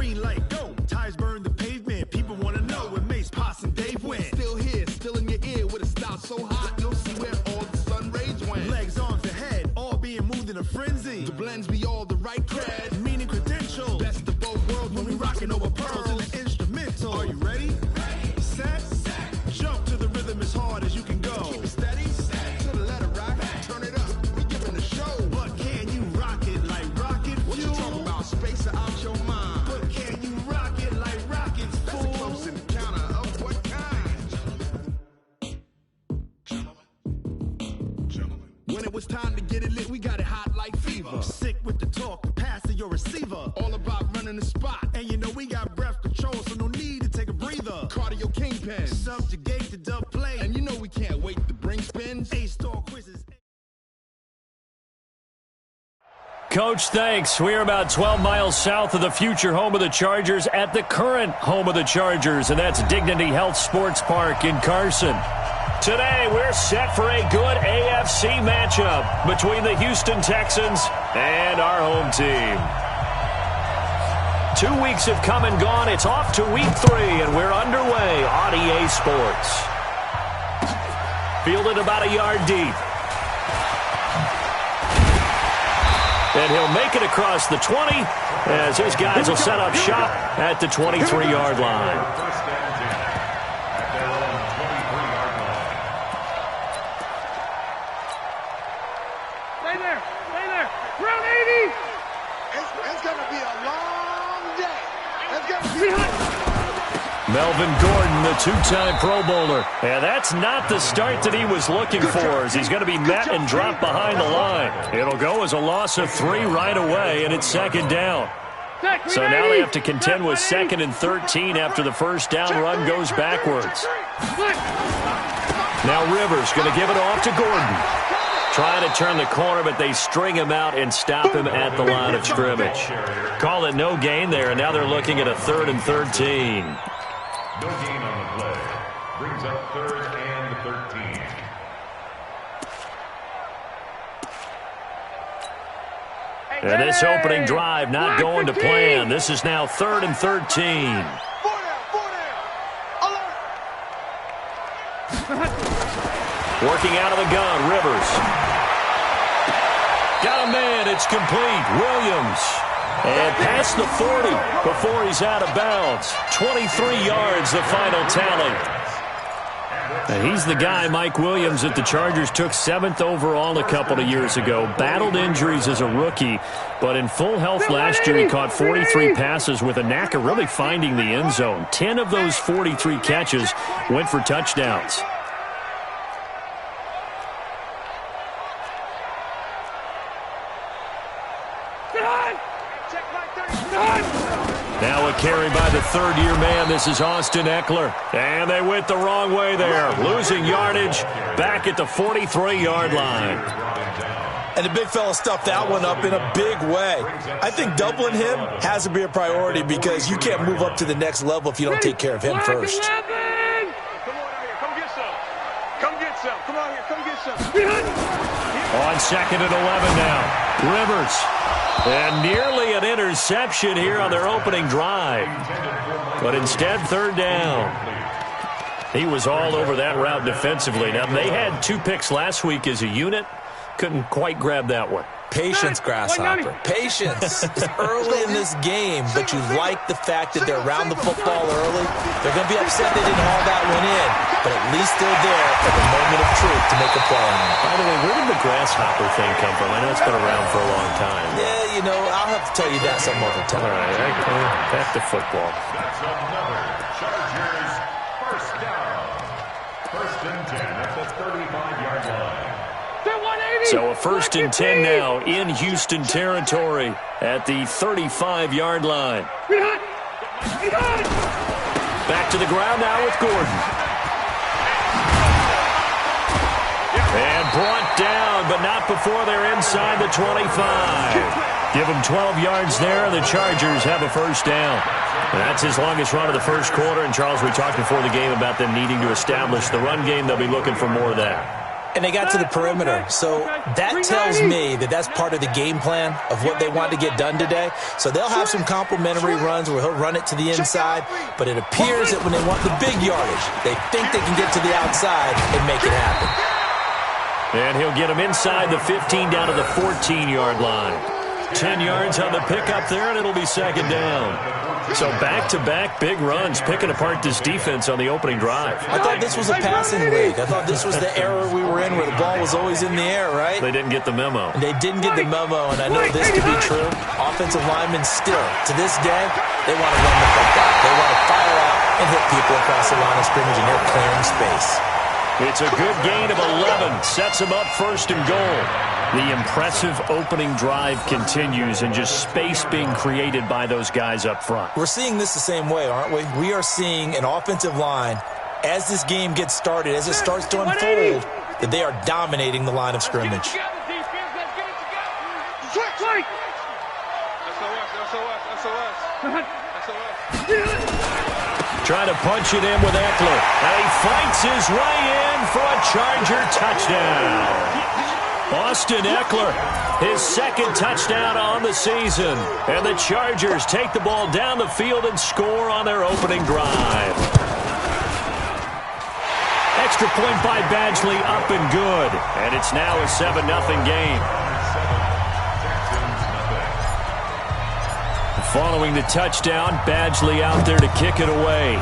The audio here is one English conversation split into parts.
green light, go. Tires burn the pavement. People want to know when Mace, Pops, and Dave win. Still here, still in your ear with a style so hot. You'll see where all the sun rays went. Legs, arms, and head, all being moved in a frenzy. The blends be all the right cred. Meaning credentials. Best of both worlds when we rockin' over pearls in the instrumental. Are you ready? Set. Jump to the rhythm as hard as you can go. Keep it steady. To the letter rock. Turn it up. We giving a show. But can you rock it like rocket fuel? What you talking about? Space it out your mind. But can you rock it like rockets, fool? That's a close encounter of what kind? Gentlemen. When it was time to get it lit, we got it hot like fever. Sick with the talk, passing your receiver. All about running the spot. And you know we got breath control, so no need to take a breather. Cardio kingpin. Subjugate the dub play. And you know we can't wait to bring spins. A-star quizzes. Coach, thanks. We are about 12 miles south of the future home of the Chargers at the current home of the Chargers, and that's Dignity Health Sports Park in Carson. Today, we're set for a good AFC matchup between the Houston Texans and our home team. 2 weeks have come and gone. It's off to week 3, and we're underway on EA Sports. Fielded about a yard deep. And he'll make it across the 20 as his guys will set up shop at the 23-yard line. Stay there. Round 80. It's going to be a long day. It's going to be Melvin Gordon, the two-time Pro Bowler. And that's not the start that he was looking for, as he's going to be met and dropped behind the line. It'll go as a loss of 3 right away, and it's second down. So now they have to contend with 2nd and 13 after the first down run goes backwards. Now Rivers going to give it off to Gordon. Trying to turn the corner, but they string him out and stop him at the line of scrimmage. Call it no gain there, and now they're looking at a 3rd and 13. No gain on the play. Brings up 3rd and 13. And this opening drive not going to plan. This is now 3rd and 13. Working out of the gun, Rivers. Got a man, it's complete. Williams. And past the 40 before he's out of bounds. 23 yards, the final tally. And he's the guy, Mike Williams, that the Chargers took 7th overall a couple of years ago. Battled injuries as a rookie, but in full health last year, he caught 43 passes with a knack of really finding the end zone. 10 of those 43 catches went for touchdowns. Now a carry by the 3rd-year man. This is Austin Eckler. And they went the wrong way there. Losing yardage back at the 43-yard line. And the big fella stuffed that one up in a big way. I think doubling him has to be a priority because you can't move up to the next level if you don't take care of him first. Come on out here. Come get some. Come get some. Come on here. Come get some. On 2nd and 11 now. Rivers. And nearly an interception here on their opening drive. But instead, 3rd down. He was all over that route defensively. Now, they had 2 picks last week as a unit. Couldn't quite grab that one. Patience, Grasshopper. Patience. It's early in this game, but you like the fact that they're around the football early. They're going to be upset they didn't haul that one in, but at least they're there at the moment of truth to make a play on it. By the way, where did the Grasshopper thing come from? I know it's been around for a long time. Yeah, you know, I'll have to tell you that some other time. All right, back to football. That's another Chargers first down. 1st and 10 at the 35-yard line. So a 1st and 10 now in Houston territory at the 35-yard line. Back to the ground now with Gordon. And brought down, but not before they're inside the 25. Give them 12 yards there, and the Chargers have a 1st down. And that's his longest run of the 1st quarter. And, Charles, we talked before the game about them needing to establish the run game. They'll be looking for more of that. And they got to the perimeter. So that tells me that that's part of the game plan of what they want to get done today. So they'll have some complimentary runs where he'll run it to the inside. But it appears that when they want the big yardage, they think they can get to the outside and make it happen. And he'll get him inside the 15 down to the 14-yard line. 10 yards on the pickup there, and it'll be second down. So back-to-back big runs, picking apart this defense on the opening drive. I thought this was a passing league. I thought this was the era we were in where the ball was always in the air, right? They didn't get the memo. They didn't get the memo, and I know this to be true. Offensive linemen still, to this day, they want to run the football. They want to fire out and hit people across the line of scrimmage, and they're clearing space. It's a good gain of 11. Sets them up first and goal. The impressive opening drive continues and just space being created by those guys up front. We're seeing this the same way, aren't we? We are seeing an offensive line, as this game gets started, as it starts to unfold, that they are dominating the line of scrimmage. Trying to punch it in with Eckler. And he fights his way in for a Charger touchdown. Austin Eckler, his second touchdown on the season. And the Chargers take the ball down the field and score on their opening drive. Extra point by Badgley, up and good. And it's now a 7-0 game. Following the touchdown, Badgley out there to kick it away.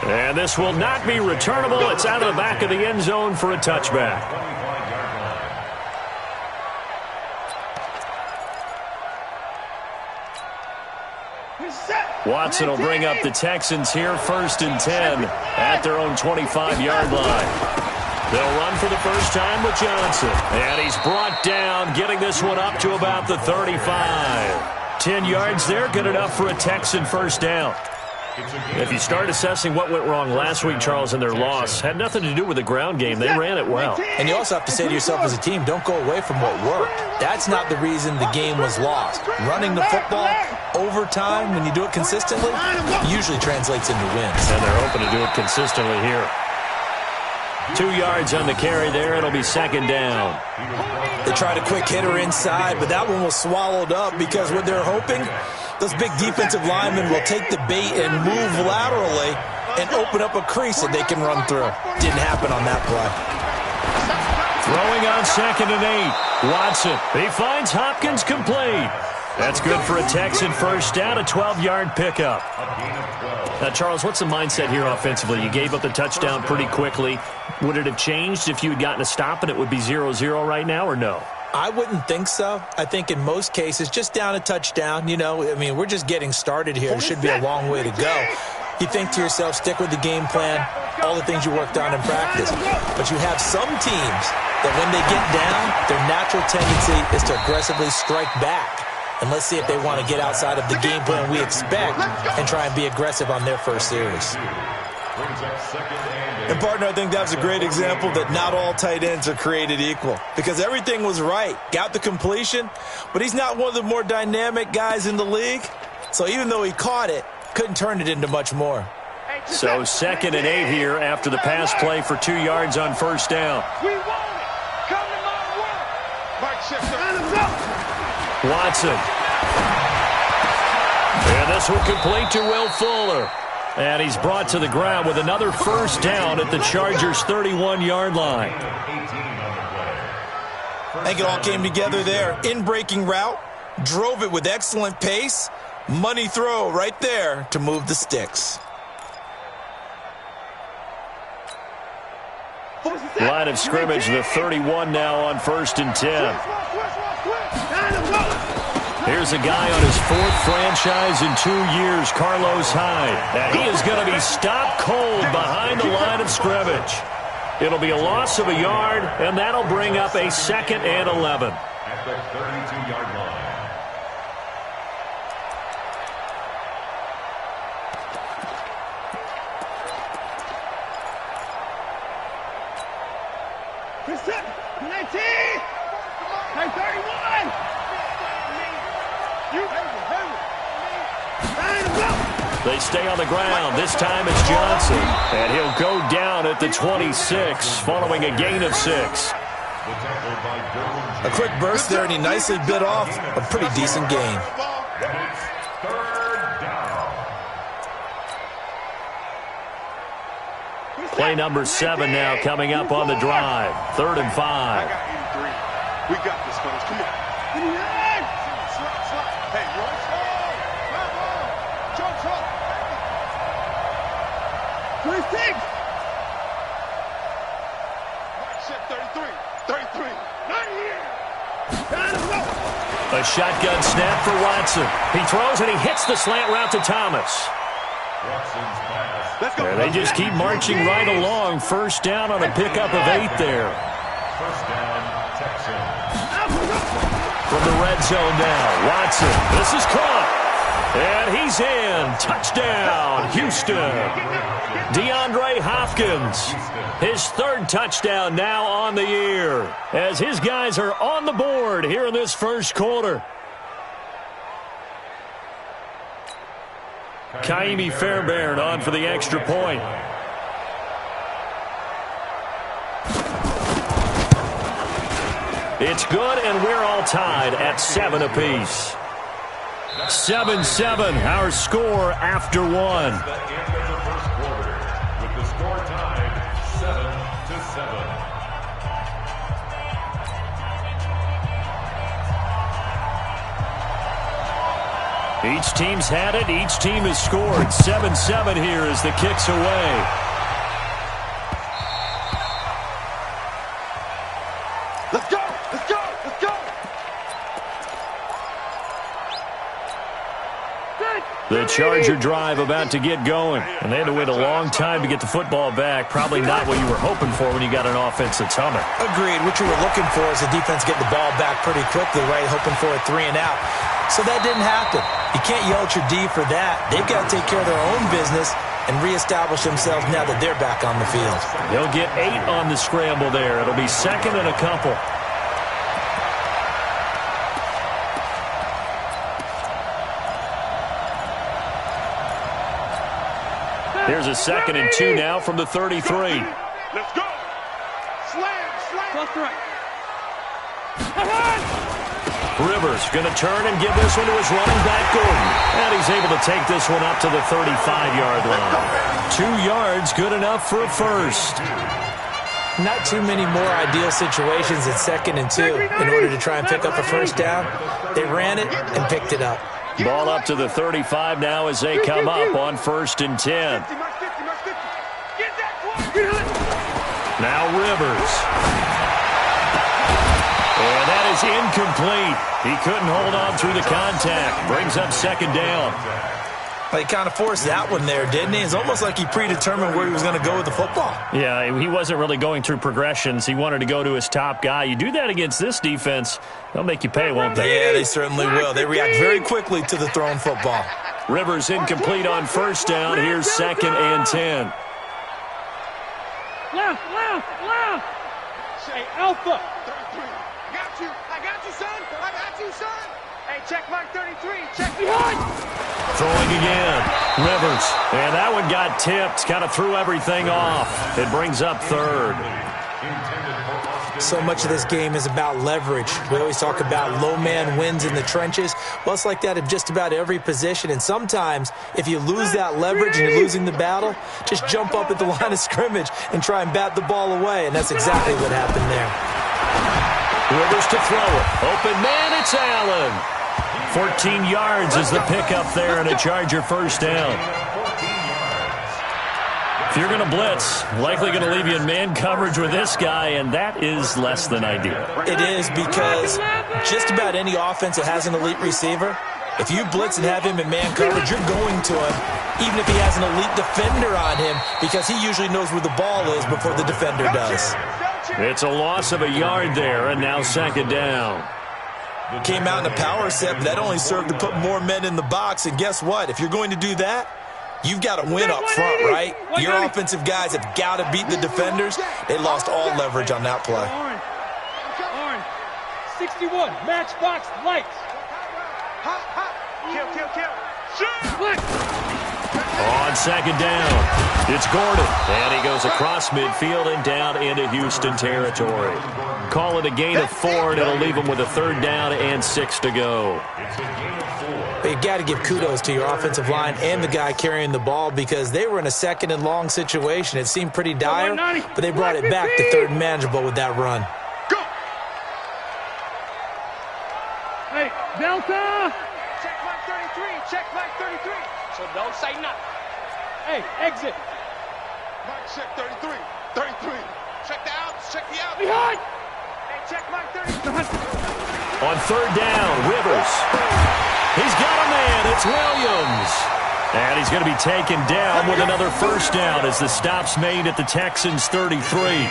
And this will not be returnable. It's out of the back of the end zone for a touchback. Watson will bring up the Texans here, 1st and 10 at their own 25-yard line. They'll run for the first time with Johnson. And he's brought down, getting this one up to about the 35. 10 yards there, good enough for a Texan first down. If you start assessing what went wrong last week, Charles, in their loss, had nothing to do with the ground game. They ran it well. And you also have to say to yourself as a team, don't go away from what worked. That's not the reason the game was lost. Running the football over time, when you do it consistently, usually translates into wins. And they're hoping to do it consistently here. 2 yards on the carry there. It'll be second down. They tried a quick hitter inside, but that one was swallowed up because what they're hoping, those big defensive linemen will take the bait and move laterally and open up a crease that they can run through. Didn't happen on that play. Throwing on 2nd and 8. Watson, he finds Hopkins complete. That's good for a Texan first down, a 12-yard pickup. Now, Charles, what's the mindset here offensively? You gave up the touchdown pretty quickly. Would it have changed if you had gotten a stop and it would be 0-0 right now, or no? I wouldn't think so. I think in most cases, just down a touchdown, you know, I mean, we're just getting started here. It should be a long way to go. You think to yourself, stick with the game plan, all the things you worked on in practice. But you have some teams that when they get down, their natural tendency is to aggressively strike back. And let's see if they want to get outside of the game plan we expect and try and be aggressive on their first series. And, partner, I think that was a great example that not all tight ends are created equal. Because everything was right. Got the completion, but he's not one of the more dynamic guys in the league. So even though he caught it, couldn't turn it into much more. So 2nd and 8 here after the pass play for 2 yards on first down. We want it. Come to my work. Mike Shifter. Watson. And this will complete to Will Fuller. And he's brought to the ground with another first down at the Chargers' 31-yard line. I think it all came together there. In-breaking route, drove it with excellent pace. Money throw right there to move the sticks. Line of scrimmage, the 31 now on 1st and 10. Here's a guy on his 4th franchise in 2 years, Carlos Hyde. And he is going to be stopped cold behind the line of scrimmage. It'll be a loss of a yard, and that'll bring up a 2nd and 11. At the 32-yard line. They stay on the ground. This time it's Johnson. And he'll go down at the 26 following a gain of 6. A quick burst there, and he nicely bit off a pretty decent gain. Play number 7 now coming up on the drive. 3rd and 5. I got you, 3. We got this, fellas. Come on. Hey, run slow. Jump slow. 26. Right set, 33. 33. Not here. A shotgun snap for Watson. He throws and he hits the slant route to Thomas. Let's go. They just keep marching right along. First down on a pickup of 8 there. First down, Texans. From the red zone now, Watson. This is caught. And he's in. Touchdown, Houston. DeAndre Hopkins. His 3rd touchdown now on the year as his guys are on the board here in this first quarter. Kaimi Fairbairn on for the extra point. It's good, and we're all tied at 7 apiece. 7-7, our score after 1. The end of the first quarter, with the score tied 7-7. Each team's had it. Each team has scored. 7-7 here as the kick's away. Let's go. Let's go. Let's go. The Charger drive about to get going. And they had to wait a long time to get the football back. Probably not what you were hoping for when you got an offense that's humming. Agreed. What you were looking for is the defense get the ball back pretty quickly, right? Hoping for a 3 and out. So that didn't happen. You can't yell at your D for that. They've got to take care of their own business and reestablish themselves now that they're back on the field. They'll get 8 on the scramble there. It'll be 2nd and a couple. Here's a 2nd and 2 now from the 33. Let's go. Slam, slam. Left, right. Rivers going to turn and give this one to his running back, Gordon. And he's able to take this one up to the 35-yard line. 2 yards, good enough for a first. Not too many more ideal situations at 2nd and 2 in order to try and pick up a first down. They ran it and picked it up. Ball up to the 35 now as they come up on 1st and 10. Now Rivers. And that is incomplete. He couldn't hold on through the contact. Brings up 2nd down. Well, he kind of forced that one there, didn't he? It's almost like he predetermined where he was going to go with the football. Yeah, he wasn't really going through progressions. He wanted to go to his top guy. You do that against this defense, they'll make you pay, won't they? Yeah, they certainly will. They react very quickly to the thrown football. Rivers incomplete on 1st down. Here's 2nd and 10. Left. Say alpha. 33. I got you, son. I got you, son. Hey, check mark 33. Check behind. Throwing again. Rivers. And that one got tipped. Kind of threw everything off. It brings up 3rd. So much of this game is about leverage. We always talk about low man wins in the trenches. Well, it's like that at just about every position. And sometimes, if you lose that leverage and you're losing the battle, just jump up at the line of scrimmage and try and bat the ball away. And that's exactly what happened there. Rivers to throw it. Open man, it's Allen. 14 yards is the pickup there and a Charger first down. If you're going to blitz, likely going to leave you in man coverage with this guy, and that is less than ideal. It is because just about any offense that has an elite receiver, if you blitz and have him in man coverage, you're going to him, even if he has an elite defender on him, because he usually knows where the ball is before the defender does. It's a loss of a yard there, and now 2nd down. Came out in a power set, but that only served to put more men in the box. And guess what? If you're going to do that, you've got to win up front, right? Your offensive guys have got to beat the defenders. They lost all leverage on that play. Orange. 61. Matchbox lights. Kill. Shoot. On second down, it's Gordon. And he goes across midfield and down into Houston territory. Call it a gain of 4, and it'll leave him with a third down and 6 to go. You got to give kudos to your offensive line and the guy carrying the ball because they were in a second and long situation. It seemed pretty dire, but they brought it back to third and manageable with that run. Go! Hey, Delta! Check mark 33. Check mark 33. So don't say nothing. Hey, exit. Mike, check 33. 33. Check the outs. Check the outs. Behind! Hey, check mark 33. On third down, Rivers. He's got a man. It's Williams. And he's going to be taken down with another first down as the stop's made at the Texans' 33.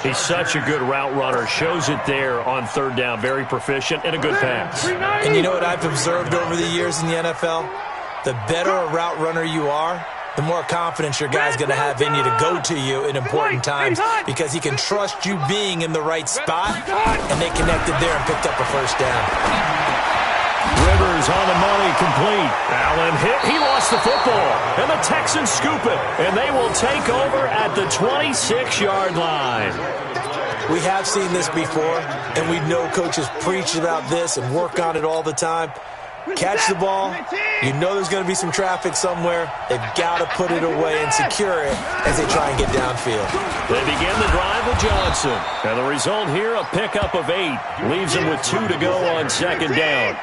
He's such a good route runner. Shows it there on third down. Very proficient and a good pass. And you know what I've observed over the years in the NFL? The better a route runner you are, the more confidence your guy's going to have in you to go to you in important times because he can trust you being in the right spot, and they connected there and picked up a first down. Rivers on the money, complete. Allen hit. He lost the football. And the Texans scoop it. And they will take over at the 26-yard line. We have seen this before, and we know coaches preach about this and work on it all the time. Catch the ball. You know there's going to be some traffic somewhere. They've got to put it away and secure it as they try and get downfield. They begin the drive with Johnson. And the result here, a pickup of 8. Leaves him with 2 to go on second down.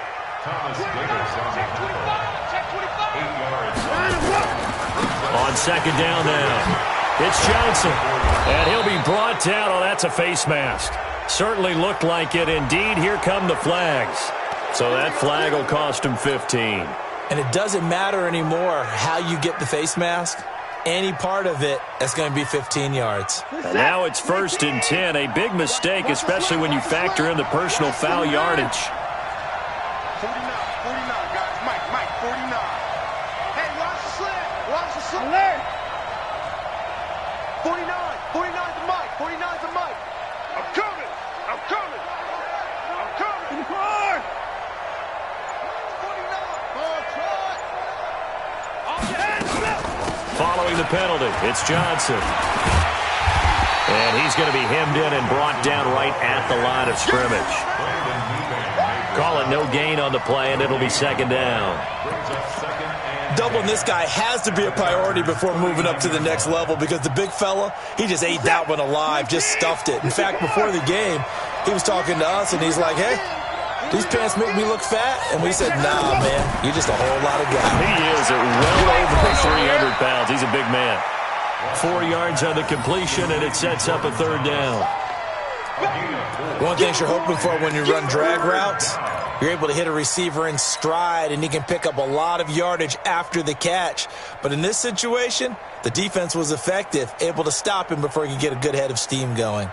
On second down now, it's Johnson. And he'll be brought down. Oh, that's a face mask. Certainly looked like it. Indeed, here come the flags. So that flag will cost him 15. And it doesn't matter anymore how you get the face mask. Any part of it, that's going to be 15 yards. And now it's 1st and 10. A big mistake, especially when you factor in the personal foul yardage. 49, guys. Mike, 49. Hey, watch the slant. Watch the slant. 49 to Mike. 49 to Mike. I'm coming. I'm coming. I'm coming. Hard! 49. Following the penalty, it's Johnson. And he's going to be hemmed in and brought down right at the line of scrimmage. Call it no gain on the play, and it'll be second down. Doubling this guy has to be a priority before moving up to the next level because the big fella, he just ate that one alive, just stuffed it. In fact, before the game, he was talking to us, and he's like, hey, these pants make me look fat? And we said, nah, man, you're just a whole lot of guy. He is at well over 300 pounds. He's a big man. 4 yards on the completion, and it sets up a third down. One thing you're hoping for when you run drag routes, you're able to hit a receiver in stride, and he can pick up a lot of yardage after the catch. But in this situation, the defense was effective, able to stop him before he could get a good head of steam going.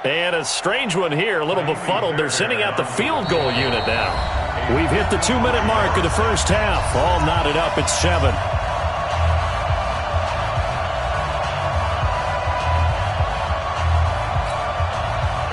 And a strange one here, a little befuddled. They're sending out the field goal unit now. We've hit the 2-minute mark of the first half. All knotted up at 7.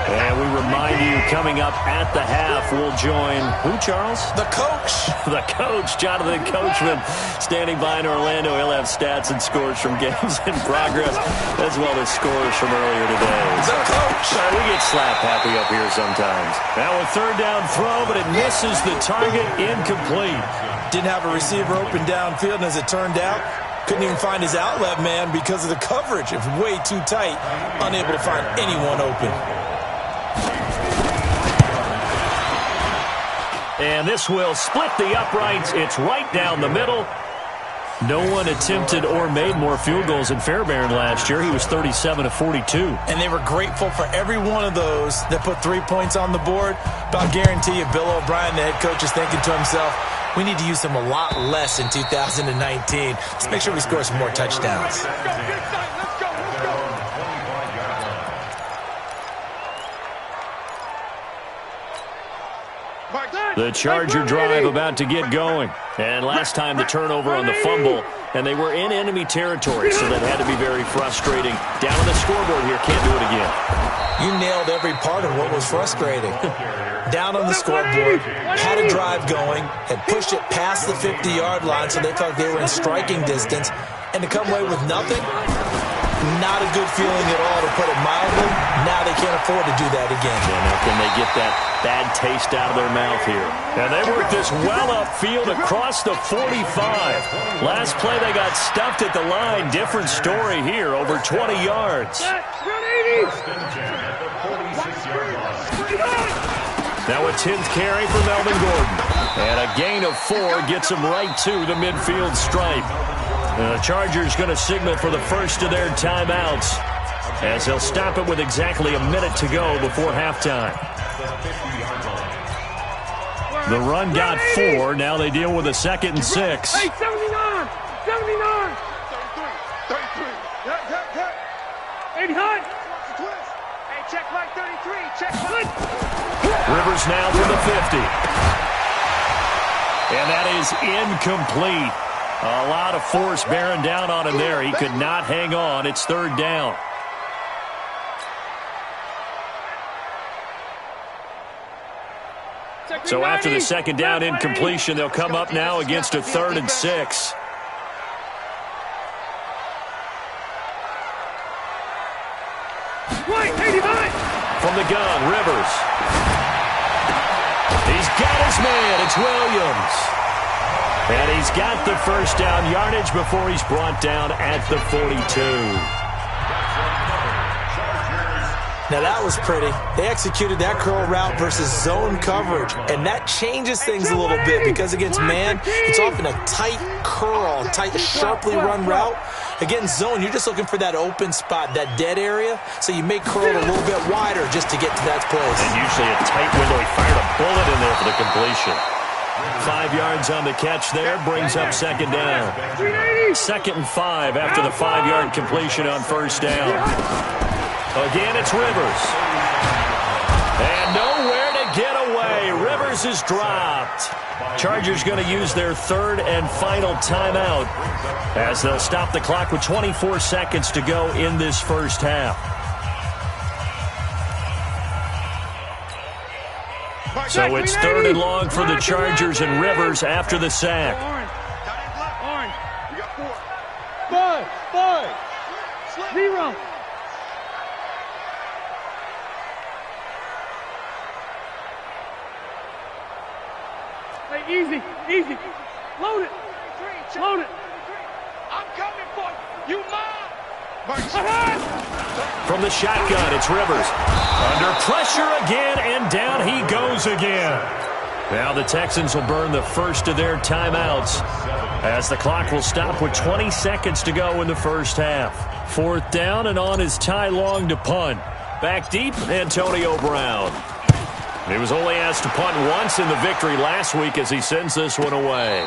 And we remind you, coming up at the half, we'll join who, Charles? The coach. The coach, Jonathan Coachman, standing by in Orlando. He'll have stats and scores from games in progress, as well as scores from earlier today. The coach. We get slap happy up here sometimes. Now a third down throw, but it misses the target, incomplete. Didn't have a receiver open downfield, and as it turned out, couldn't even find his outlet man because of the coverage. It was way too tight, unable to find anyone open. And this will split the uprights. It's right down the middle. No one attempted or made more field goals than Fairbairn last year. He was 37 of 42. And they were grateful for every one of those that put 3 points on the board. But I'll guarantee you, Bill O'Brien, the head coach, is thinking to himself, we need to use him a lot less in 2019. Let's make sure we score some more touchdowns. The Charger drive about to get going. And last time the turnover on the fumble, and they were in enemy territory, so that had to be very frustrating. Down on the scoreboard here, can't do it again. You nailed every part of what was frustrating. Down on the scoreboard, had a drive going, had pushed it past the 50-yard line so they thought they were in striking distance, and to come away with nothing, not a good feeling at all, to put it mildly. Now they can't afford to do that again. Yeah, now can they get that bad taste out of their mouth here? And they work this well upfield across the 45. Last play they got stuffed at the line. Different story here, over 20 yards. Now a 10th carry for Melvin Gordon. And a gain of 4 gets him right to the midfield stripe. The Chargers going to signal for the first of their timeouts as they'll stop it with exactly a minute to go before halftime. The run got 4. Now they deal with a 2nd and 6. Hey, 79! 79! 80 high! Hey, check Mike 33. Check Mike. Rivers now for the 50. And that is incomplete. A lot of force bearing down on him there. He could not hang on. It's 3rd down. So after the 2nd down incompletion, they'll come up now against a 3rd and 6. From the gun, Rivers. He's got his man. It's Williams. And he's got the first down yardage before he's brought down at the 42. Now that was pretty. They executed that curl route versus zone coverage, and that changes things a little bit because against man, it's often a tight curl, tight, sharply run route. Against zone, you're just looking for that open spot, that dead area, so you may curl it a little bit wider just to get to that place. And usually a tight window. He fired a bullet in there for the completion. 5 yards on the catch there, brings up 2nd down. 2nd and 5 after the 5-yard completion on 1st down. Again, it's Rivers. And nowhere to get away. Rivers is dropped. Chargers going to use their 3rd and final timeout as they'll stop the clock with 24 seconds to go in this first half. So it's 3rd and long for the Chargers and Rivers after the sack. Orange. We got 4. 5. 0. Hey, easy. Load it. I'm coming for you. You mine. From the shotgun, it's Rivers. Under pressure again, and down he goes again. Now the Texans will burn the first of their timeouts as the clock will stop with 20 seconds to go in the first half. 4th down, and on is Ty Long to punt. Back deep, Antonio Brown. He was only asked to punt once in the victory last week as he sends this one away.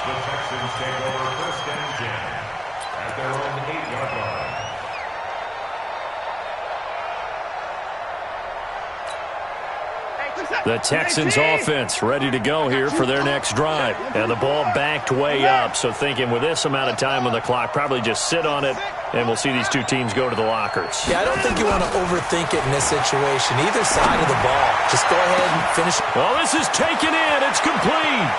The Texans take over 1st and 10 at their own 8-yard line. The Texans offense ready to go here for their next drive. And the ball backed way up, so thinking with this amount of time on the clock, probably just sit on it, and we'll see these two teams go to the lockers. Yeah, I don't think you want to overthink it in this situation. Either side of the ball. Just go ahead and finish. Well, this is taken in. It's complete.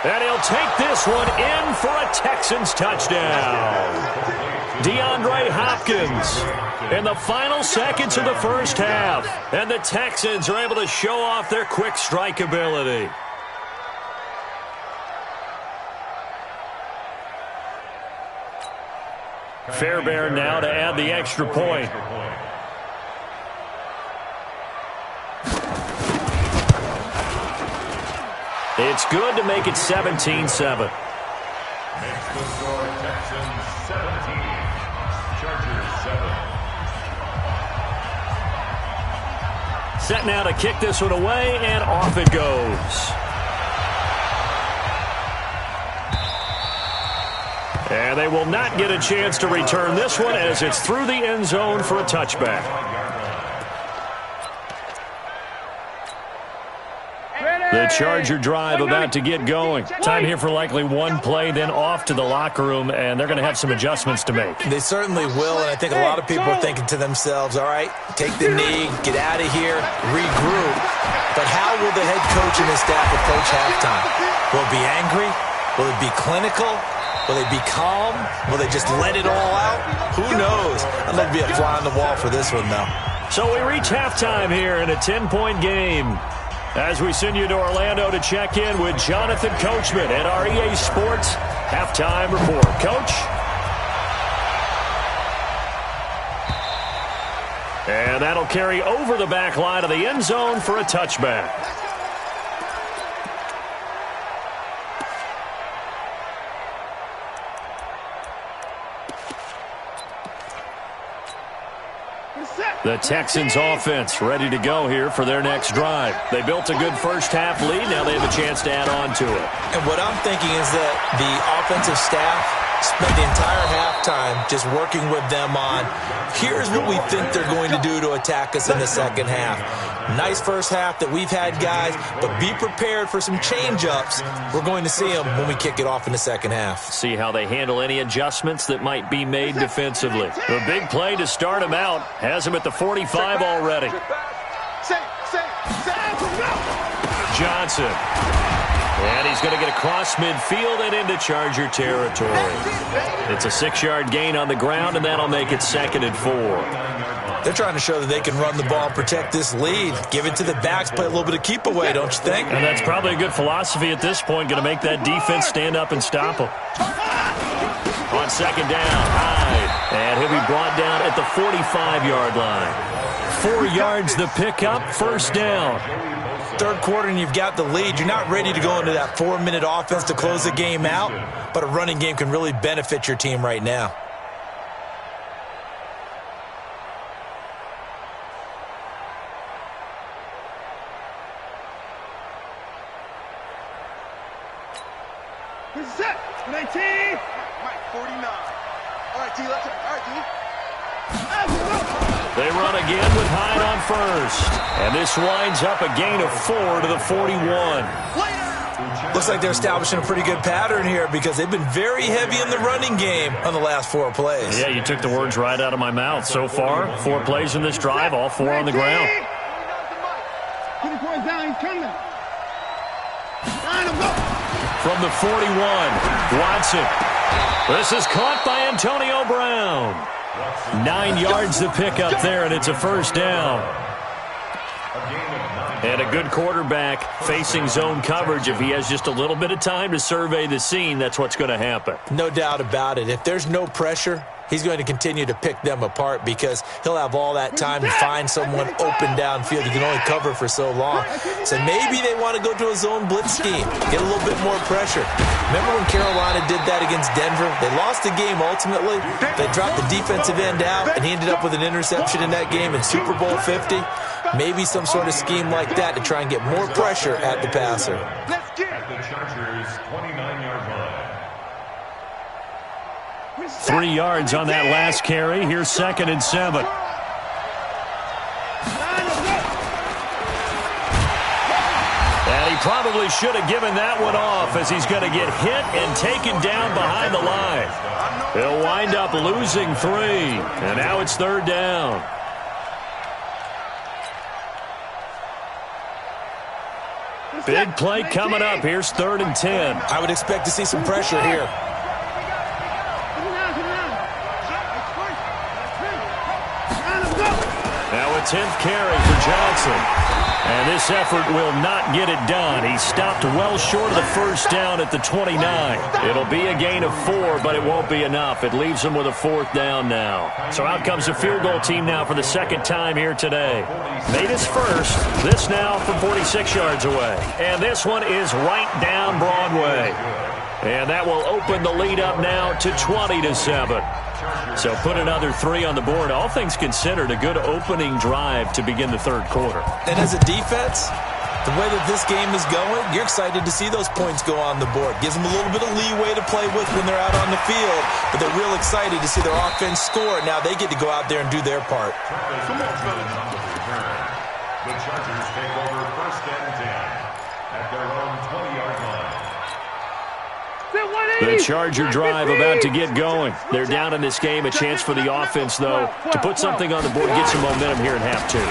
And he'll take this one in for a Texans touchdown. DeAndre Hopkins in the final seconds of the first half. And the Texans are able to show off their quick strike ability. Fairbairn now to add the extra point. It's good to make it 17-7. Makes the score Texans 17, Chargers 7. Set now to kick this one away, and off it goes. And they will not get a chance to return this one as it's through the end zone for a touchback. Ready? The Charger drive about to get going. Time here for likely one play, then off to the locker room, and they're going to have some adjustments to make. They certainly will, and I think a lot of people are thinking to themselves, all right, take the knee, get out of here, regroup. But how will the head coach and his staff approach halftime? Will it be angry? Will it be clinical? Will they be calm? Will they just let it all out? Who knows? I'd love to be a fly on the wall for this one, though. So we reach halftime here in a 10-point game. As we send you to Orlando to check in with Jonathan Coachman at our EA Sports Halftime Report. Coach? And that'll carry over the back line of the end zone for a touchback. The Texans offense ready to go here for their next drive. They built a good first-half lead. Now they have a chance to add on to it. And what I'm thinking is that the offensive staff spent the entire halftime just working with them on, here's what we think they're going to do to attack us in the second half. Nice first half that we've had, guys, but be prepared for some change-ups. We're going to see them when we kick it off in the second half. See how they handle any adjustments that might be made defensively. The big play to start him out has him at the 45 already. Johnson. And he's going to get across midfield and into Charger territory. It's a 6-yard gain on the ground, and that'll make it 2nd and 4. They're trying to show that they can run the ball and protect this lead. Give it to the backs, play a little bit of keep away, don't you think? And that's probably a good philosophy at this point, going to make that defense stand up and stop them. On 2nd down, Hyde. And he'll be brought down at the 45-yard line. 4 yards the pickup, 1st down. Third quarter and you've got the lead. You're not ready to go into that 4-minute offense to close the game out, but a running game can really benefit your team right now. Set. 19. Mike, 49. All right, D, let's go. All right, D. They run again with Hyde on first. And this winds up a gain of 4 to the 41. Looks like they're establishing a pretty good pattern here because they've been very heavy in the running game on the last 4 plays. Yeah, you took the words right out of my mouth. So far, 4 plays in this drive, all 4 on the ground. Put the boys down, he's coming. From the 41, Watson. This is caught by Antonio Brown. 9 yards to pick up there, and it's a 1st down. And a good quarterback facing zone coverage. If he has just a little bit of time to survey the scene, that's what's going to happen. No doubt about it. If there's no pressure, he's going to continue to pick them apart because he'll have all that time to find someone open downfield. You can only cover for so long. So maybe they want to go to a zone blitz scheme, get a little bit more pressure. Remember when Carolina did that against Denver? They lost the game ultimately. They dropped the defensive end out, and he ended up with an interception in that game in Super Bowl 50. Maybe some sort of scheme like that to try and get more pressure at the passer. At the Chargers' 29-yard line. 3 yards on that last carry. Here's 2nd and 7. And he probably should have given that one off as he's going to get hit and taken down behind the line. He'll wind up losing 3. And now it's 3rd down. Big play coming up. Here's 3rd and 10. I would expect to see some pressure here. Now a 10th carry for Johnson. And this effort will not get it done. He stopped well short of the 1st down at the 29. It'll be a gain of 4, but it won't be enough. It leaves him with a 4th down now. So out comes the field goal team now for the 2nd time here today. Made his first. This now from 46 yards away. And this one is right down Broadway. And that will open the lead up now to 20-7. So put another 3 on the board. All things considered, a good opening drive to begin the 3rd quarter. And as a defense, the way that this game is going, you're excited to see those points go on the board. Gives them a little bit of leeway to play with when they're out on the field, but they're real excited to see their offense score. Now they get to go out there and do their part. The Chargers take over 1st and 10 at The Charger drive about to get going. They're down in this game. A chance for the offense, though, to put something on the board, get some momentum here in half two.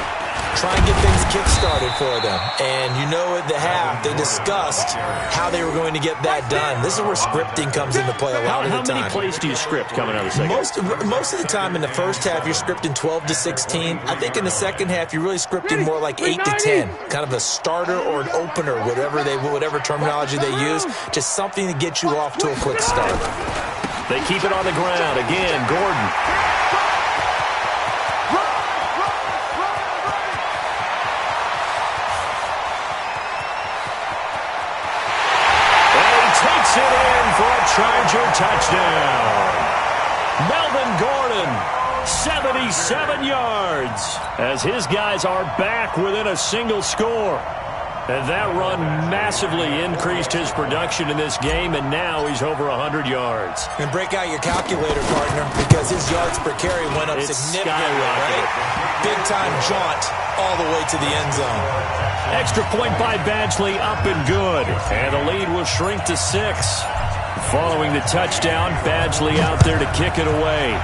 Try and get things kick-started for them. And you know at the half, they discussed how they were going to get that done. This is where scripting comes into play a lot of the time. How many plays do you script coming out of the second? Most of the time in the first half, you're scripting 12 to 16. I think in the second half, you're really scripting more like 8 to 10. Kind of a starter or an opener, whatever terminology they use. Just something to get you off to a quick start. They keep it on the ground. Again, Gordon. Takes it in for a Charger touchdown. Melvin Gordon, 77 yards, as his guys are back within a single score. And that run massively increased his production in this game, and now he's over 100 yards. And break out your calculator, partner, because his yards per carry went up significantly, right? Big-time jaunt all the way to the end zone. Extra point by Badgley, up and good. And the lead will shrink to 6. Following the touchdown, Badgley out there to kick it away.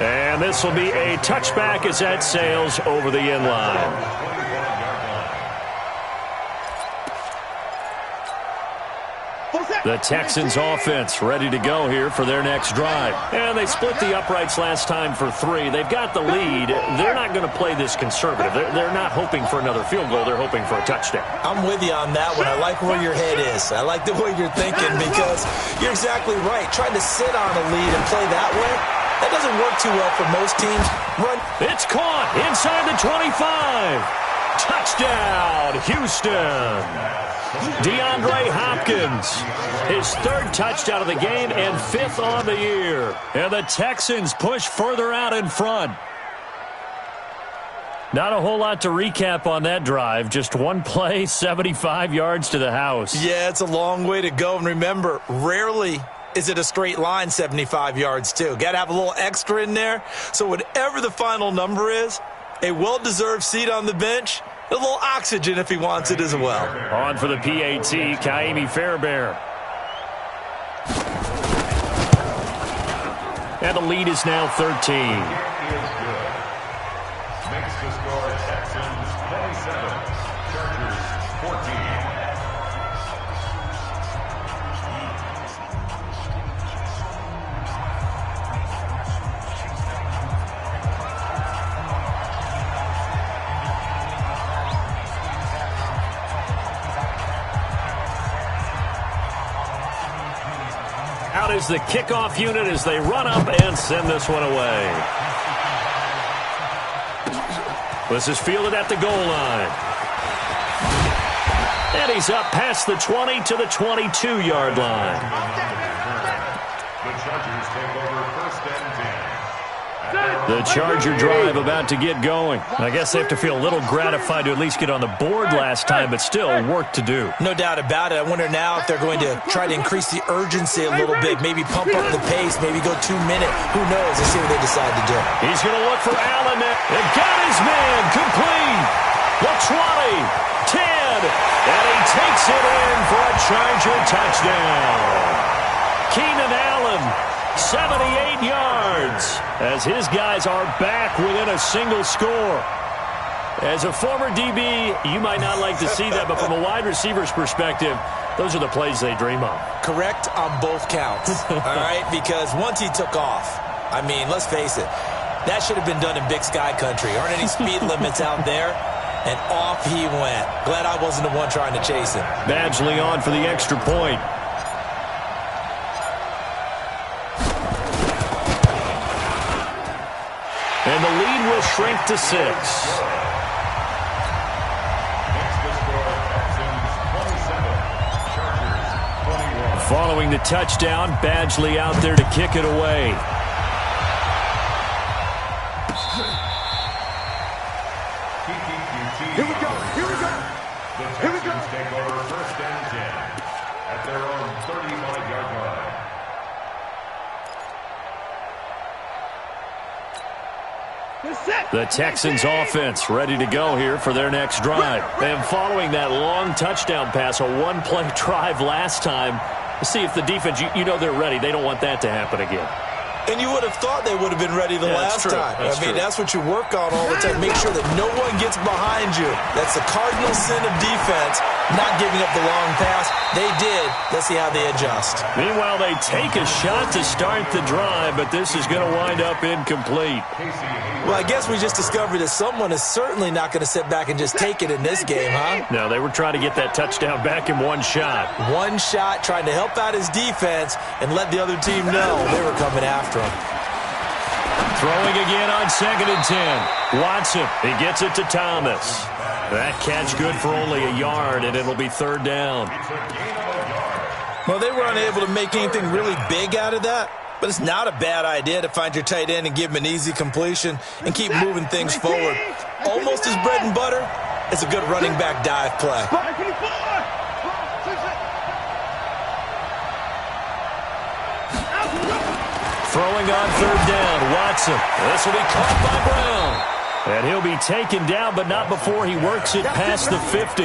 And this will be a touchback as that sails over the end line. The Texans offense ready to go here for their next drive. And they split the uprights last time for 3. They've got the lead. They're not going to play this conservative. They're not hoping for another field goal. They're hoping for a touchdown. I'm with you on that one. I like where your head is. I like the way you're thinking because you're exactly right. Trying to sit on a lead and play that way, that doesn't work too well for most teams. It's caught inside the 25. Touchdown, Houston. DeAndre Hopkins, his 3rd touchdown of the game and 5th on the year. And the Texans push further out in front. Not a whole lot to recap on that drive. Just one play, 75 yards to the house. Yeah, it's a long way to go. And remember, rarely is it a straight line 75 yards, too. Got to have a little extra in there. So whatever the final number is, a well-deserved seat on the bench, a little oxygen if he wants it as well. On for the PAT, Kaimi Fairbairn. And the lead is now 13. Makes the score Texans 27, Chargers 14. Out is the kickoff unit as they run up and send this one away. This is fielded at the goal line. And he's up past the 20 to the 22-yard line. The Chargers take over 1st and 10. The Charger drive about to get going. I guess they have to feel a little gratified to at least get on the board last time, but still work to do. No doubt about it. I wonder now if they're going to try to increase the urgency a little bit, maybe pump up the pace, maybe go 2 minute. Who knows? Let's see what they decide to do. He's going to look for Allen. And got his man complete. The 20, 10, and he takes it in for a Charger touchdown. Keenan Allen, 78 yards, as his guys are back within a single score. As a former DB, you might not like to see that, but from a wide receiver's perspective, those are the plays they dream of. Correct on both counts, all right? Because once he took off, I mean, let's face it, that should have been done in Big Sky country. Aren't any speed limits out there? And off he went. Glad I wasn't the one trying to chase him. Badgley on for the extra point. And the lead will shrink to 6. Following the touchdown, Badgley out there to kick it away. Here we go. Here we go. The Texans take over 1st and 10 at their own 35-yard line. The Texans offense ready to go here for their next drive. And following that long touchdown pass, a one-play drive last time, see if the defense, you know they're ready. They don't want that to happen again. And you would have thought they would have been ready the last time. That's what you work on all the time. Make sure that no one gets behind you. That's the cardinal sin of defense, not giving up the long pass. They did. Let's see how they adjust. Meanwhile, they take a shot to start the drive, but this is going to wind up incomplete. Well, I guess we just discovered that someone is certainly not going to sit back and just take it in this game, huh? No, they were trying to get that touchdown back in one shot. One shot, trying to help out his defense and let the other team know they were coming after him. Throwing again on 2nd and 10. Watson, he gets it to Thomas. That catch good for only a yard, and it'll be 3rd down. Well, they were unable to make anything really big out of that, but it's not a bad idea to find your tight end and give him an easy completion and keep moving things forward. Almost his bread and butter. It's a good running back dive play. Throwing on 3rd down, Watson. This will be caught by Brown. And he'll be taken down, but not before he works it past the 50.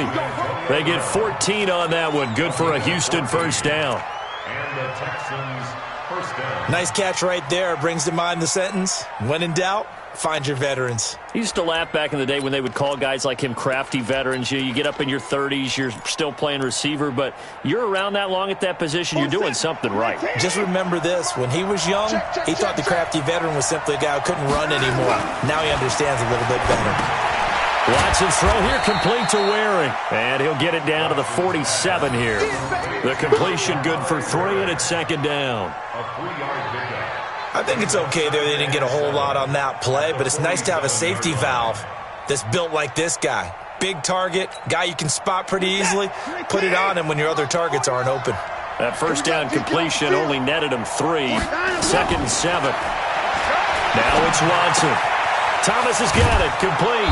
They get 14 on that one. Good for a Houston 1st down. And the Texans 1st down. Nice catch right there. Brings to mind the sentence, when in doubt, find your veterans. He used to laugh back in the day when they would call guys like him crafty veterans. You get up in your 30s, you're still playing receiver, but you're around that long at that position, you're doing something right. Just remember this. When he was young, he thought the crafty veteran was simply a guy who couldn't run anymore. Now he understands a little bit better. Watson's throw here complete to Waring. And he'll get it down to the 47 here. The completion good for 3, and it's 2nd down. A 3-yard pickup. I think it's okay there. They didn't get a whole lot on that play, but it's nice to have a safety valve that's built like this guy. Big target, guy you can spot pretty easily. Put it on him when your other targets aren't open. That 1st down completion only netted him 3. 2nd and 7. Now it's Watson. Thomas has got it, complete.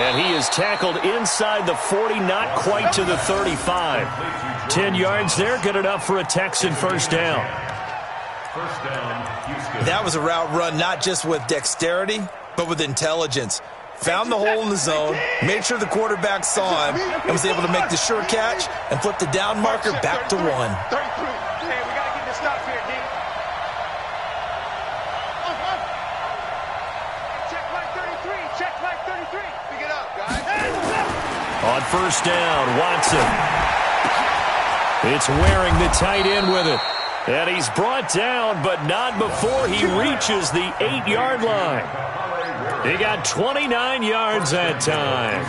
And he is tackled inside the 40, not quite to the 35. 10 yards there, good enough for a Texan 1st down. 1st down, Houston. That was a route run not just with dexterity, but with intelligence. Found the hole in the zone, made sure the quarterback saw him, and was able to make the sure catch and flip the down marker back to 1. 33. Hey, we got to get this stop here, D. Check like 33. Check like 33. Pick it up, guys. On 1st down, Watson. It's Waring, the tight end, with it. And he's brought down, but not before he reaches the 8-yard line. He got 29 yards that time.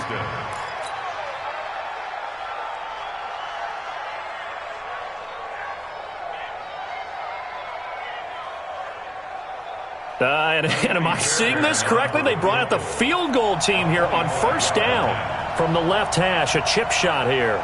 And am I seeing this correctly? They brought out the field goal team here on 1st down from the left hash. A chip shot here.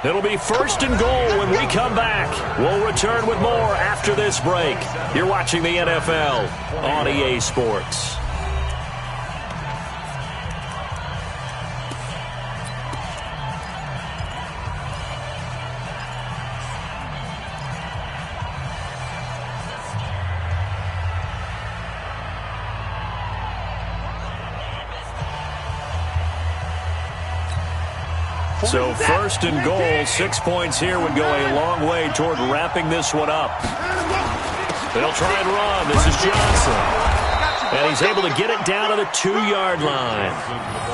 It'll be 1st and goal when we come back. We'll return with more after this break. You're watching the NFL on EA Sports. So 1st and goal, 6 points here would go a long way toward wrapping this one up. They'll try and run. This is Johnson. And he's able to get it down to the 2-yard line.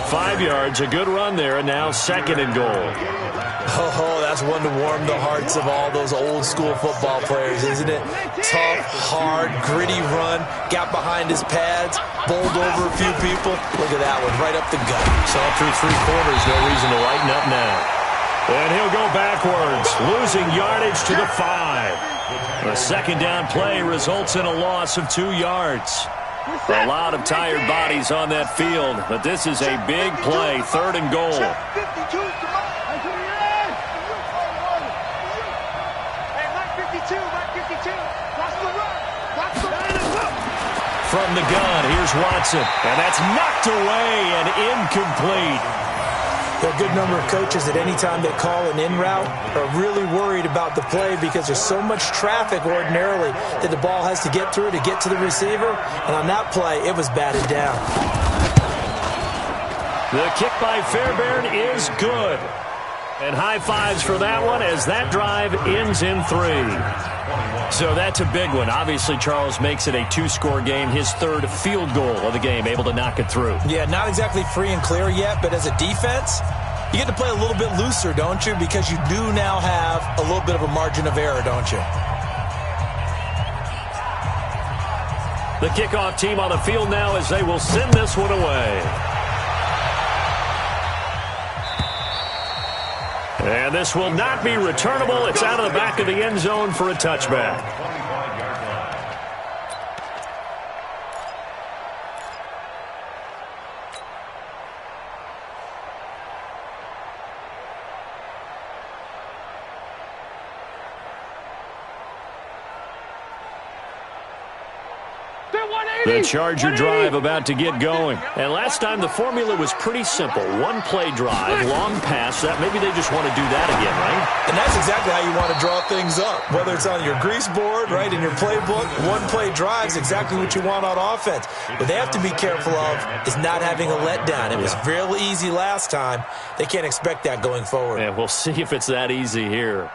5 yards, a good run there, and now 2nd and goal. Oh, that's one to warm the hearts of all those old-school football players, isn't it? Tough, hard, gritty run, got behind his pads, bowled over a few people. Look at that one, right up the gut. Saw through 3 quarters, no reason to lighten up now. And he'll go backwards, losing yardage to the 5. A 2nd down play results in a loss of 2 yards. A lot of tired bodies on that field, but this is a big play, 3rd and goal. from the gun. Here's Watson. And that's knocked away and incomplete. There are a good number of coaches that any time they call an in route are really worried about the play because there's so much traffic ordinarily that the ball has to get through to get to the receiver. And on that play, it was batted down. The kick by Fairbairn is good. And high fives for that one as that drive ends in 3. So that's a big one. Obviously, Charles makes it a 2-score game, his 3rd field goal of the game, able to knock it through. Yeah, not exactly free and clear yet, but as a defense, you get to play a little bit looser, don't you? Because you do now have a little bit of a margin of error, don't you? The kickoff team on the field now as they will send this one away. And this will not be returnable. It's out of the back of the end zone for a touchback. The Charger drive about to get going. And last time the formula was pretty simple. 1-play drive, long pass. That maybe they just want to do that again, right? And that's exactly how you want to draw things up. Whether it's on your grease board, right, in your playbook, 1-play drive is exactly what you want on offense. What they have to be careful of is not having a letdown. It was real easy last time. They can't expect that going forward. And we'll see if it's that easy here.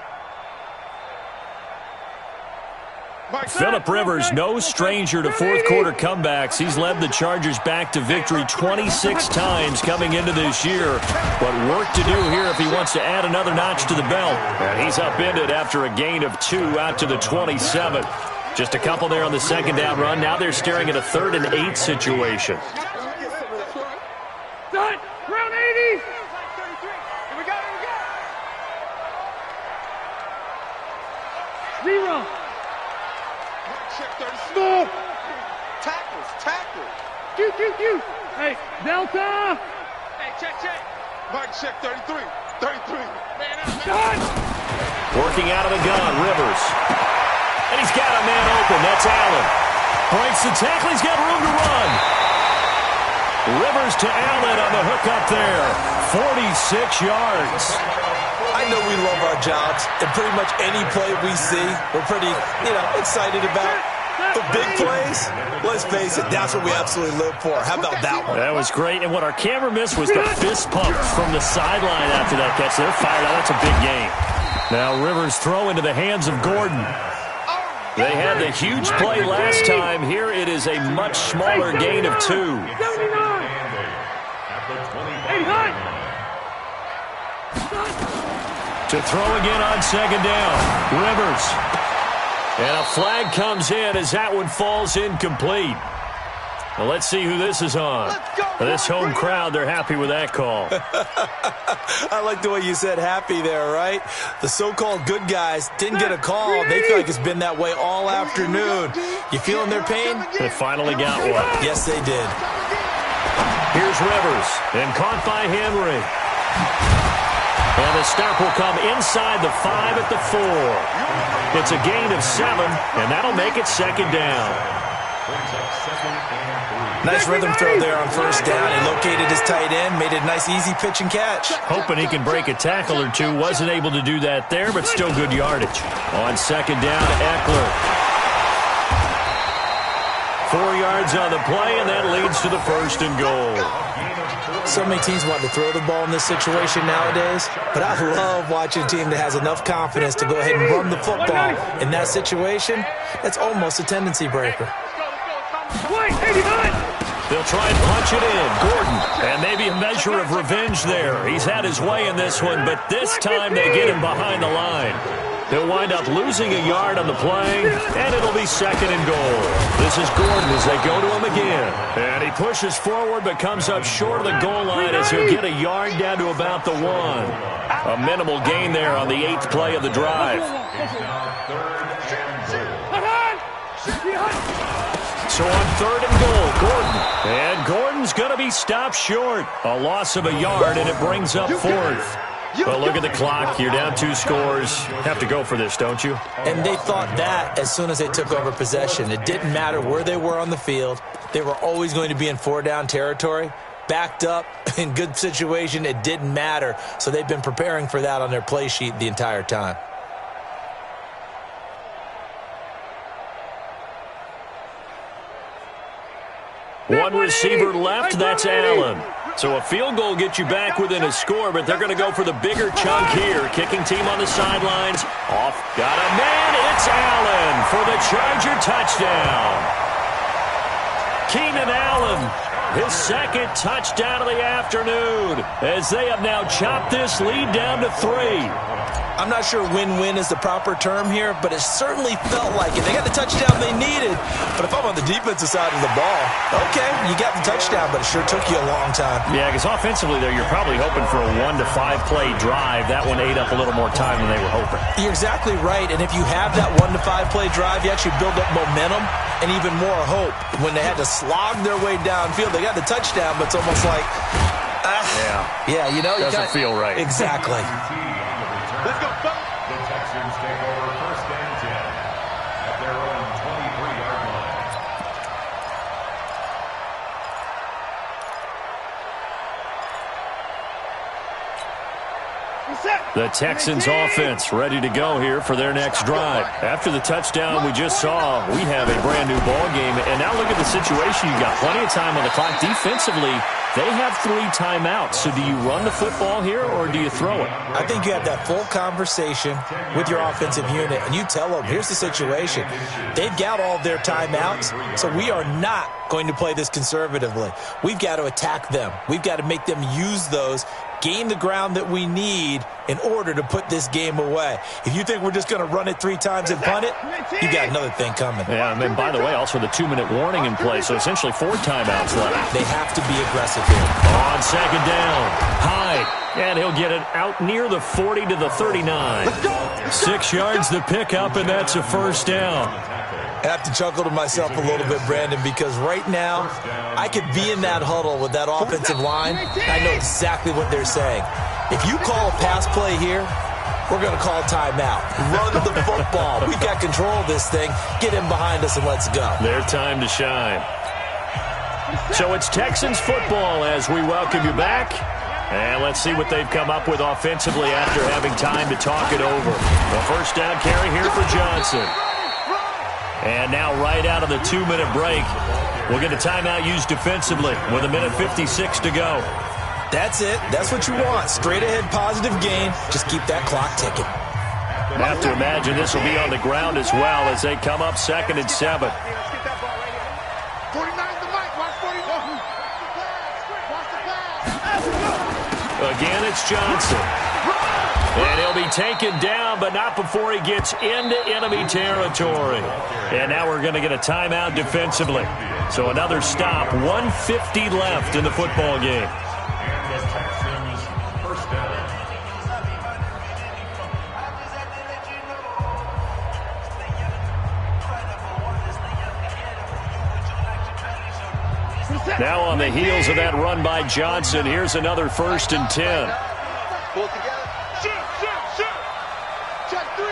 Phillip Rivers, no stranger to fourth-quarter comebacks. He's led the Chargers back to victory 26 times coming into this year. But work to do here if he wants to add another notch to the belt. And he's upended after a gain of 2 out to the 27. Just a couple there on the second down run. Now they're staring at a 3rd and 8 situation. Done. Round 80. Here we go. 0. Smooth. Tackles. Q. Hey, Delta. Hey, check. Mike, check 33. Man up. Done. Working out of the gun, Rivers. And he's got a man open. That's Allen. Breaks the tackle. He's got room to run. Rivers to Allen on the hook up there. 46 yards. I know we love our jobs, and pretty much any play we see, we're pretty, excited about. The big plays, let's face it, that's what we absolutely live for. How about that one? That was great, and what our camera missed was the fist pump from the sideline after that catch. They're fired out. That's a big game. Now Rivers throw into the hands of Gordon. They had the huge play last time. Here it is a much smaller gain of 2. 79. 89. To throw again on second down. Rivers. And a flag comes in as that one falls incomplete. Well, let's see who this is on. This home crowd, they're happy with that call. I like the way you said happy there, right? The so-called good guys didn't get a call. They feel like it's been that way all afternoon. You feeling their pain? They finally got one. Yes, they did. Here's Rivers, and caught by Henry. And the stop will come inside the 5 at the 4. It's a gain of 7, and that'll make it second down. Nice rhythm throw there on first down. He located his tight end, made it a nice, easy pitch and catch. Hoping he can break a tackle or two. Wasn't able to do that there, but still good yardage. On second down, Eckler. 4 yards on the play, and that leads to the 1st and goal. So many teams want to throw the ball in this situation nowadays, but I love watching a team that has enough confidence to go ahead and run the football. In that situation, that's almost a tendency breaker. They'll try and punch it in. Gordon, and maybe a measure of revenge there. He's had his way in this one, but this time they get him behind the line. He'll wind up losing a yard on the play, and it'll be second and goal. This is Gordon as they go to him again. And he pushes forward but comes up short of the goal line as he'll get a yard down to about the 1. A minimal gain there on the 8th play of the drive. So on 3rd and goal, Gordon. And Gordon's going to be stopped short. A loss of a yard, and it brings up 4th. Well, look at the clock. You're down 2 scores. Have to go for this, don't you? And they thought that as soon as they took over possession. It didn't matter where they were on the field. They were always going to be in 4-down territory. Backed up, in good situation, it didn't matter. So they've been preparing for that on their play sheet the entire time. One receiver left, that's Allen. So a field goal gets you back within a score, but they're going to go for the bigger chunk here. Kicking team on the sidelines. Off. Got a man. It's Allen for the Charger touchdown. Keenan Allen, his second touchdown of the afternoon, as they have now chopped this lead down to 3. I'm not sure win-win is the proper term here, but it certainly felt like it. They got the touchdown they needed, but if I'm on the defensive side of the ball, okay, you got the touchdown, but it sure took you a long time. Yeah, because offensively there, you're probably hoping for a 1 to 5 play drive. That one ate up a little more time than they were hoping. You're exactly right, and if you have that 1 to 5 play drive, you actually build up momentum and even more hope. When they had to slog their way downfield, they got the touchdown, but it's almost like, yeah, you know, doesn't feel right. Exactly. Let's go, folks. The Texans take over 1st and 10 at their own 23-yard line. The Texans offense ready to go here for their next drive. After the touchdown we just saw, we have a brand new ball game. And now look at the situation. You got plenty of time on the clock. Defensively, they have 3 timeouts. So do you run the football here or do you throw it? I think you have that full conversation with your offensive unit, and you tell them, here's the situation. They've got all their timeouts, so we are not going to play this conservatively. We've got to attack them. We've got to make them use those, gain the ground that we need in order to put this game away. If you think we're just going to run it 3 times and punt it, you got another thing coming. Yeah, and then, by the way, also the 2-minute warning in play, so essentially 4 timeouts left. They have to be aggressive here. On 2nd down, Hyde, and he'll get it out near the 40 to the 39. 6 yards the pickup, and that's a 1st down. I have to chuckle to myself a little bit, Brandon, because right now I could be in that huddle with that offensive line. I know exactly what they're saying. If you call a pass play here, we're going to call timeout. Run the football. We've got control of this thing. Get in behind us and let's go. Their time to shine. So it's Texans football as we welcome you back. And let's see what they've come up with offensively after having time to talk it over. The 1st down carry here for Johnson. And now right out of the 2-minute break, we'll get a timeout used defensively with 1:56 to go. That's it. That's what you want. Straight ahead positive gain. Just keep that clock ticking. I have to imagine this will be on the ground as well as they come up 2nd and 7. Let's get that ball right here. 49's the mic. Watch 41. Watch the pass. Again, it's Johnson. And he'll be taken down, but not before he gets into enemy territory. And now we're going to get a timeout defensively. So another stop. 1:50 left in the football game. And the Texans 1st down. Now on the heels of that run by Johnson, here's another 1st and 10. Pull it together. Shoot. Check 3.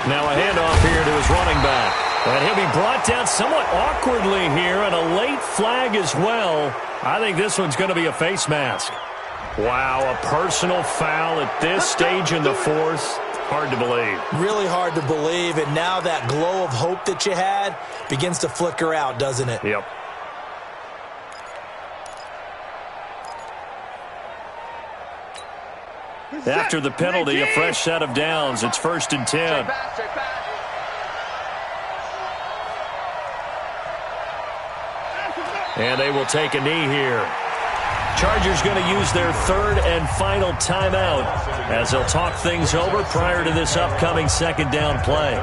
Now a handoff here to his running back. And he'll be brought down somewhat awkwardly here, and a late flag as well. I think this one's going to be a face mask. Wow, a personal foul at this stage in the 4th. Hard to believe. Really hard to believe, and now that glow of hope that you had begins to flicker out, doesn't it? Yep. After the penalty, a fresh set of downs. It's 1st and 10. And they will take a knee here. Chargers going to use their 3rd and final timeout as they'll talk things over prior to this upcoming 2nd down play.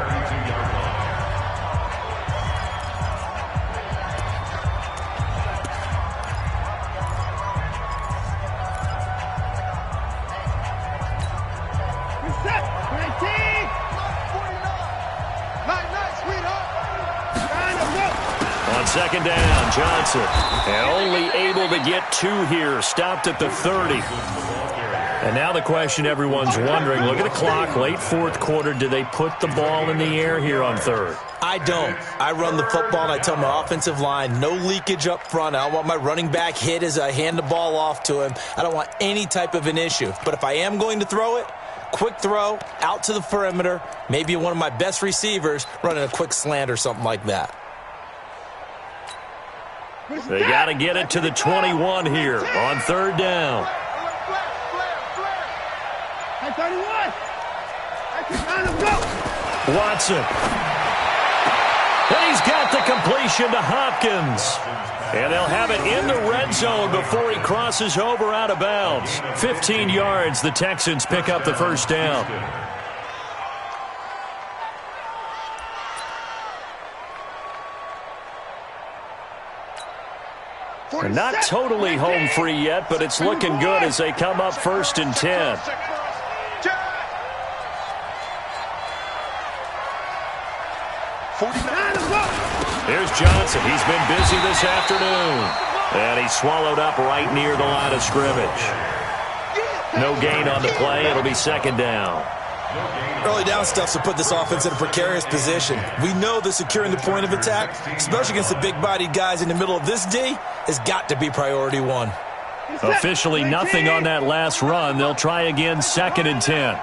On 2nd down, Johnson. And only able to get 2 here. Stopped at the 30. And now the question everyone's wondering, look at the clock, late fourth quarter, do they put the ball in the air here on third? I don't. I run the football, and I tell my offensive line, no leakage up front. I don't want my running back hit as I hand the ball off to him. I don't want any type of an issue. But if I am going to throw it, quick throw, out to the perimeter, maybe one of my best receivers running a quick slant or something like that. They got to get it to the 21 here on third down. 31. Watson. And he's got the completion to Hopkins. And they'll have it in the red zone before he crosses over out of bounds. 15 yards, the Texans pick up the first down. And not totally home free yet, but it's looking good as they come up 1st and 10. Here's Johnson. He's been busy this afternoon. And he's swallowed up right near the line of scrimmage. No gain on the play. It'll be 2nd down. Early down stuffs will put this offense in a precarious position. We know that securing the point of attack, especially against the big-bodied guys in the middle of this D, has got to be priority 1. Officially nothing on that last run. They'll try again 2nd and 10.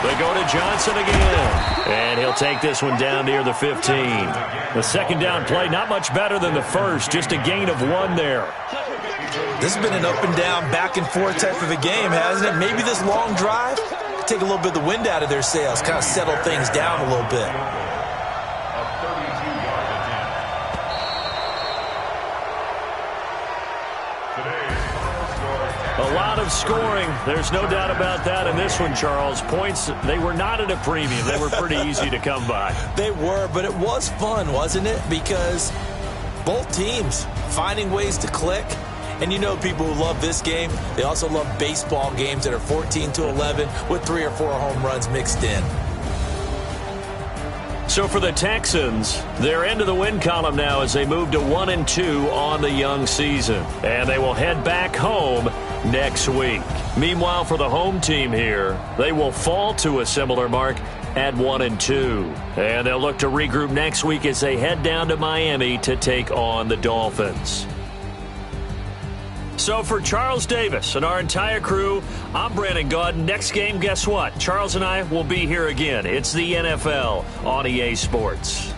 They go to Johnson again. And he'll take this one down near the 15. The 2nd down play, not much better than the first. Just a gain of 1 there. This has been an up and down, back and forth type of a game, hasn't it? Maybe this long drive, take a little bit of the wind out of their sails, kind of settle things down a little bit. A lot of scoring. There's no doubt about that in this one, Charles. Points, they were not at a premium. They were pretty easy to come by. They were, but it was fun, wasn't it? Because both teams finding ways to click. And you know people who love this game, they also love baseball games that are 14-11 with 3 or 4 home runs mixed in. So for the Texans, they're into the win column now as they move to 1-2 on the young season. And they will head back home next week. Meanwhile, for the home team here, they will fall to a similar mark at 1-2. And they'll look to regroup next week as they head down to Miami to take on the Dolphins. So for Charles Davis and our entire crew, I'm Brandon Gaudin. Next game, guess what? Charles and I will be here again. It's the NFL on EA Sports.